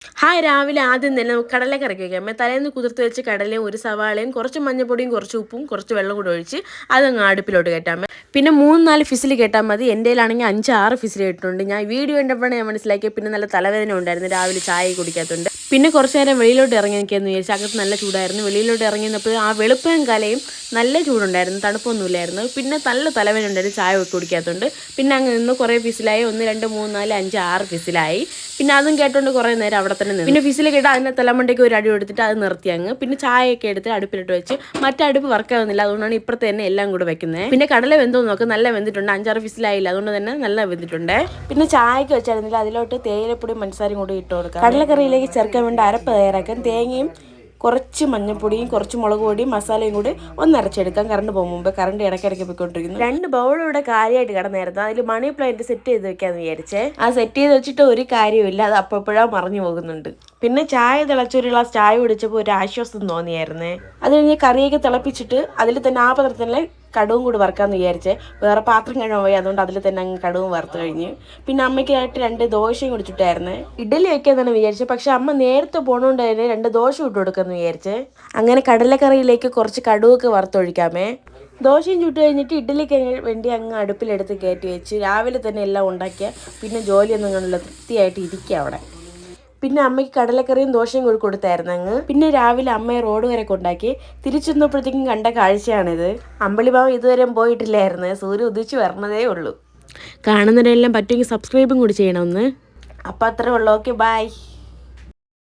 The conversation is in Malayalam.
ഹായ് രാവിലെ ആദ്യം തന്നെ നമുക്ക് കടലക്കറിക്ക് വയ്ക്കാം. തലേന്ന് കുതിർത്ത് വെച്ച് കടലയും ഒരു സവാളയും കുറച്ച് മഞ്ഞൾപ്പൊടിയും കുറച്ച് ഉപ്പും കുറച്ച് വെള്ളം കൂടെ ഒഴിച്ച് അതങ്ങ് അടുപ്പിലോട്ട് കയറ്റാം. പിന്നെ 3-4 ഫിസിൽ കേട്ടാൽ മതി. എൻ്റെ കയ്യിലാണെങ്കിൽ 5-6 ഫിസിൽ കേട്ടിട്ടുണ്ട്. ഞാൻ വീഡിയോ കണ്ടപ്പോഴാണ് ഞാൻ മനസ്സിലാക്കിയത്. പിന്നെ നല്ല തലവേദന ഉണ്ടായിരുന്നു രാവിലെ ചായ കുടിക്കാത്തതുകൊണ്ട്. പിന്നെ കുറച്ച് നേരം വെളിയിലോട്ട് ഇറങ്ങി നിൽക്കുകയെന്ന് വിചാരിച്ചു. അകത്ത് നല്ല ചൂടായിരുന്നു. വെളിയിലോട്ട് ഇറങ്ങിയപ്പോൾ ആ വെളുപ്പയും കലയും നല്ല ചൂടുണ്ടായിരുന്നു, തണുപ്പൊന്നുമില്ലായിരുന്നു. പിന്നെ നല്ല തലവേദന ഉണ്ടായിരുന്നു ചായ കുടിക്കാത്തതുകൊണ്ട്. പിന്നെ അങ്ങ് നിന്ന് കുറേ ഫിസിലായി. 1 2 3 4 5 6 ഫിസിലായി. പിന്നെ അതും കേട്ടോണ്ട് കുറേ നേരം അവിടെ തന്നെ നിന്ന്. പിന്നെ ഫിസിൽ കേട്ട് അതിൻ്റെ തലമണ്ടയ്ക്ക് ഒരു അടി എടുത്തിട്ട് അത് നിർത്തി അങ്ങ്. പിന്നെ ചായയൊക്കെ എടുത്ത് അടുപ്പിലിട്ട് വെച്ച് മറ്റടുപ്പ് വർക്കാവുന്നില്ല, അതുകൊണ്ടാണ് ഇപ്പുറത്ത് തന്നെ എല്ലാം കൂടെ വെക്കുന്നത്. പിന്നെ കടല വെന്തോ നോക്ക്, നല്ല വെന്തിട്ടുണ്ട്. 5-6 ഫിസിലായില്ല, അതുകൊണ്ട് തന്നെ നല്ല വെന്തിട്ടുണ്ട്. പിന്നെ ചായക്ക് വെച്ചായിരുന്നില്ല, അതിലോട്ട് തേയിലപ്പൊടിയും പഞ്ചസാരയും കൂടി ഇട്ട് കൊടുക്കാം. കടലക്കറിയിലേക്ക് ചേർക്കാൻ വേണ്ടി അരപ്പ് തയ്യാറാക്കാൻ തേങ്ങയും കുറച്ച് മഞ്ഞൾപ്പൊടിയും കുറച്ച് മുളക് പൊടിയും മസാലയും കൂടി ഒന്ന് അരച്ചെടുക്കാം. കറണ്ട് പോകും മുമ്പ്. കറണ്ട് ഇടയ്ക്കിടയ്ക്ക് പോയിക്കൊണ്ടിരിക്കുന്നു. 2 ബൗളും ഇവിടെ കാര്യമായിട്ട് കിടന്നായിരുന്നു. അതിൽ മണി പ്ലാന്റ് സെറ്റ് ചെയ്ത് വെക്കാമെന്ന് വിചാരിച്ചേ. ആ സെറ്റ് ചെയ്ത് വെച്ചിട്ട് ഒരു കാര്യമില്ല, അത് അപ്പോഴാ മറിഞ്ഞു പോകുന്നുണ്ട്. പിന്നെ ചായ തിളച്ചൊരു ഗ്ലാസ് ചായ കുടിച്ചപ്പോൾ ഒരു ആശ്വാസം തോന്നിയായിരുന്നേ. അത് കഴിഞ്ഞ് കറിയൊക്കെ തിളപ്പിച്ചിട്ട് അതിൽ തന്നെ ആ പാത്രത്തിൽ കടുവും കൂടി വറുക്കാമെന്ന് വിചാരിച്ചേ. വേറെ പാത്രം കഴിയാൻ പോയി, അതുകൊണ്ട് അതിൽ തന്നെ അങ്ങ് കടുവും വറുത്ത് കഴിഞ്ഞ്. പിന്നെ അമ്മയ്ക്കായിട്ട് 2 ദോശയും കുടിച്ചിട്ടായിരുന്നു. ഇഡ്ഡലി വയ്ക്കാമെന്നാണ് വിചാരിച്ചത്. പക്ഷെ അമ്മ നേരത്തെ പോകണോണ്ട് തന്നെ 2 ദോശ ഇട്ട് കൊടുക്കാമെന്ന് വിചാരിച്ചേ. അങ്ങനെ കടലക്കറിയിലേക്ക് കുറച്ച് കടുവൊക്കെ വറുത്തൊഴിക്കാമേ. ദോശയും ചുട്ട് കഴിഞ്ഞിട്ട് ഇഡ്ഡലിക്ക് വേണ്ടി അങ്ങ് അടുപ്പിലെടുത്ത് കയറ്റി വെച്ച് രാവിലെ തന്നെ എല്ലാം ഉണ്ടാക്കിയ പിന്നെ ജോലിയൊന്നും കാണില്ല, തൃപ്തിയായിട്ട് ഇരിക്കുക അവിടെ. പിന്നെ അമ്മയ്ക്ക് കടലക്കറിയും ദോശയും കൂടി കൊടുത്തായിരുന്നു അങ്ങ്. പിന്നെ രാവിലെ അമ്മയെ റോഡ് വരെ കൊണ്ടാക്കി. തിരിച്ചു വന്നപ്പോഴത്തേക്കും കണ്ട കാഴ്ചയാണിത്. അമ്പളിഭാവം ഇതുവരെ പോയിട്ടില്ലായിരുന്നു, സൂര്യ ഉദിച്ചു വരണതേ ഉള്ളൂ. കാണുന്നവരെല്ലാം പറ്റുമെങ്കിൽ സബ്സ്ക്രൈബും കൂടി ചെയ്യണമെന്ന്. അപ്പം അത്രേ ഉള്ളൂ. Okay, by.